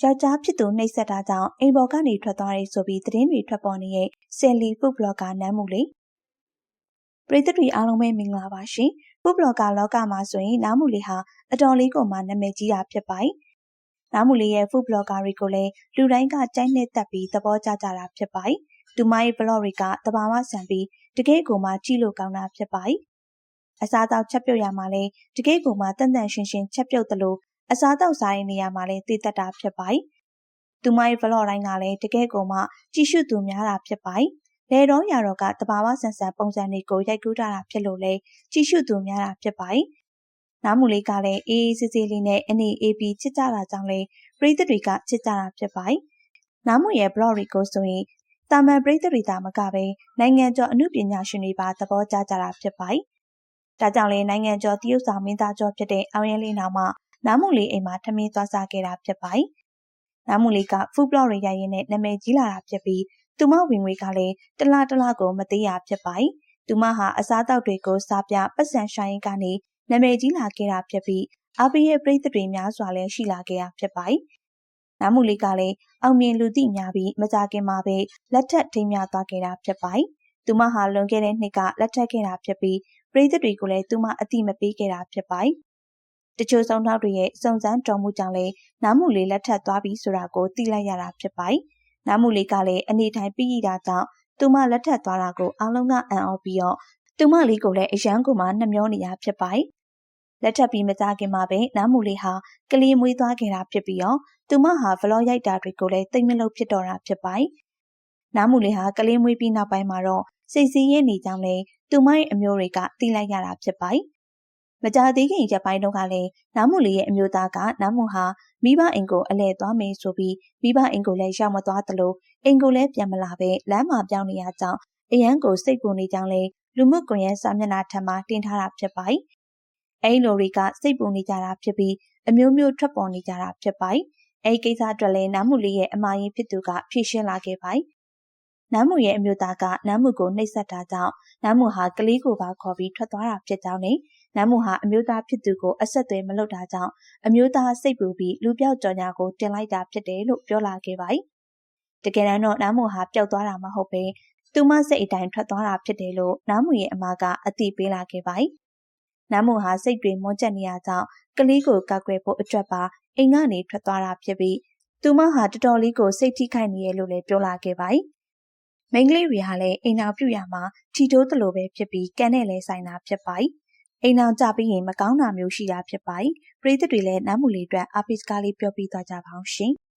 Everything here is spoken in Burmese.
ယောက်ျားဖြစ်သူနှိပ်စက်တာကြောင့်အိမ်ပေါ်ကနေထွက်သွားတယ်ဆိုပြီးသတင်းတွေထွက်ပေါ်နေတဲ့ဆယ်လီဖုဒ်ဘလော့ကာနမ်းမှုလေပရိသတ်တွေအားလုံးပဲမင်္ဂလာပါရှင်ဖုဒ်ဘလော့ကာလောကမှာဆိုရင်နားမှုလေးဟာအတော်လေးကိုမှနာမည်ကြီးတာဖြစ်ပါတယ်နားမှုလေးရဲ့ဖုဒ်ဘလော့ကာတွေကိုလည်းလူတိုင်းကကြိုက်နှစ်သက်ပြီးသဘောကျကြတာဖြစ်ပါတယ်သူမရဲ့ဘလော့တွေကတဘာဝဆန်ပြီးတကယ့်ကိုမှကြည့်လို့ကောင်းတာဖြစ်ပါတယ်အစားအသောက်ချက်ပြုတ်ရမှာလဲတကယ့်ကိုမှတန်တန်ရှင်းရှင်းချက်ပြုတ်သလိုအစားအသောက်စားတဲ့နေရာမှာလည်းတည်တတ်တာဖြစ်ပါတယ်။သူမရဲ့ vlog တိုင်းကလည်းတကယ်ကိုမှကြည့်ရှုသူများတာဖြစ်ပါတယ်။လေတော့ရတော့ကတဘာဝဆန်ဆန်ပုံစံတွေကိုရိုက်ကူးထားတာဖြစ်လို့လည်းကြည့်ရှုသူများတာဖြစ်ပါတယ်။နားမူလေးကလည်းအေးအေးဆေးဆေးလေးနဲ့အနေအေးပြီးချစ်ကြတာကြောင့်လည်းပရိသတ်တွေကချစ်ကြတာဖြစ်ပါတယ်။နားမူရဲ့ vlog တွေကိုဆိုရင်တာမန်ပရိသတ်တွေသာမကပဲနိုင်ငံကျော်အမှုပညာရှင်တွေပါသဘောကျကြတာဖြစ်ပါတယ်။ဒါကြောင့်လည်းနိုင်ငံကျော်တရုတ်ဆောင်မင်းသားကျော်ဖြစ်တဲ့အောင်ရဲလေးနောက်မှနားမူလေးအိမ်မှာထမင်းသွားစားခဲ့တာဖြစ်ပါတယ်။နားမူလေးကဖူးဘလော့တွေရိုက်ရင်းနဲ့နာမည်ကြီးလာတာဖြစ်ပြီးသူမဝင်ငွေကလည်းတလားကိုမသေးရဖြစ်ပါတယ်။သူမဟာအစားအသောက်တွေကိုစားပြပတ်စံရှာရင်ကနေနာမည်ကြီးလာခဲ့တာဖြစ်ပြီးအားပေးရဲ့ပရိသတ်တွေများစွာလည်းရှိလာခဲ့တာဖြစ်ပါတယ်။နားမူလေးကလည်းအောင်မြင်လူသိများပြီးမကြခင်မှာပဲလက်ထက်ထိမ်းမြသွားခဲ့တာဖြစ်ပါတယ်။သူမဟာလွန်ခဲ့တဲ့နှစ်ကလက်ထက်ခဲ့တာဖြစ်ပြီးပရိသတ်တွေကိုလည်းသူမအတိမပေးခဲ့တာဖြစ်ပါတယ်။တချို့ဆုံးထောက်တွေရဲ့စုံစမ်းတော်မူကြောင့်လည်းနားမူလေးလက်ထက်သွားပြီဆိုတာကိုသိလိုက်ရတာဖြစ်ပါတယ်။နားမူလေးကလည်းအနေထိုင်ပြီးရတာကြောင့်သူမလက်ထက်သွားတာကိုအားလုံးကအံ့ဩပြီးတော့သူမလေးကိုလည်းအရန်ကိုမှနှမျောနေရဖြစ်ပါတယ်။လက်ထက်ပြီးမကြခင်မှာပဲနားမူလေးဟာကလေးမွေးသွားခဲ့တာဖြစ်ပြီးတော့သူမဟာဗလော့ရိုက်တာတွေကိုလည်းသိမလို့ဖြစ်တော့တာဖြစ်ပါတယ်။နားမူလေးဟာကလေးမွေးပြီးနောက်ပိုင်းမှာတော့စိတ်ဆင်းရဲနေကြောင်းလည်းသူမရဲ့အမျိုးတွေကသိလိုက်ရတာဖြစ်ပါတယ်။မကြသေးခင်ရက်ပိုင်းတုန်းကလည်းနားမူလေးရဲ့အမျိုးသားကနားမူဟာမိဘအိမ်ကိုအလဲသွားမယ်ဆိုပြီးမိဘအိမ်ကိုလည်းရောက်မသွားသလိုအိမ်ကိုလည်းပြန်မလာပဲလမ်းမှာပြောင်းနေရကြောင်းအရန်ကိုစိတ်ပူနေကြောင်းလည်းလူမှုကွန်ရက်စာမျက်နှာထံမှာတင်ထားတာဖြစ်ပါတယ်။အဲဒီလိုတွေကစိတ်ပူနေကြတာဖြစ်ပြီးအမျိုးမျိုးထွက်ပေါ်နေကြတာဖြစ်ပါတယ်။အဲဒီကိစ္စအတွက်လည်းနားမူလေးရဲ့အမရင်ဖြစ်သူကဖြေရှင်းလာခဲ့ပါတယ်။နားမူရဲ့အမျိုးသားကနားမူကိုနှိပ်စက်တာကြောင့်နားမူဟာကလေးကိုပါခေါ်ပြီးထွက်သွားတာဖြစ်ကြောင်းနဲ့နားမူဟာအမျိုးသားဖြစ်သူကိုအဆက်အသွယ်မလုပ်တာကြောင့်အမျိုးသားစိတ်ပူပြီးလူပြောက်ကြော်ညာကိုတင်လိုက်တာဖြစ်တယ်လို့ပြောလာခဲ့ပါတယ်။တကယ်တမ်းတော့နားမူဟာပျောက်သွားတာမဟုတ်ပဲသူမစိတ်အတိုင်းထွက်သွားတာဖြစ်တယ်လို့နားမူရဲ့အမကအသိပေးလာခဲ့ပါတယ်။နားမူဟာစိတ်တွေမွန်းကျက်နေရကြောင်းကလေးကိုကောက်ွယ်ဖို့အတွက်ပါအိမ်ကနေထွက်သွားတာဖြစ်ပြီးသူမဟာတော်တော်လေးကိုစိတ်ထိခိုက်နေရလို့လည်းပြောလာခဲ့ပါတယ်။မိန်းကလေးတွေဟာလည်းအိမ်နောက်ပြုရမှာထီတိုးသလိုပဲဖြစ်ပြီးကန်နဲ့လဲဆိုင်တာဖြစ်ပါတယ်။အိမ်နောက်ကြပြီးရင်မကောင်းတာမျိုးရှိတာဖြစ်ပါတယ်။ပရိသတ်တွေလည်းနားမူလေးအတွက်အားပေးစကားလေးပြောပြသွားကြပါအောင်ရှင်။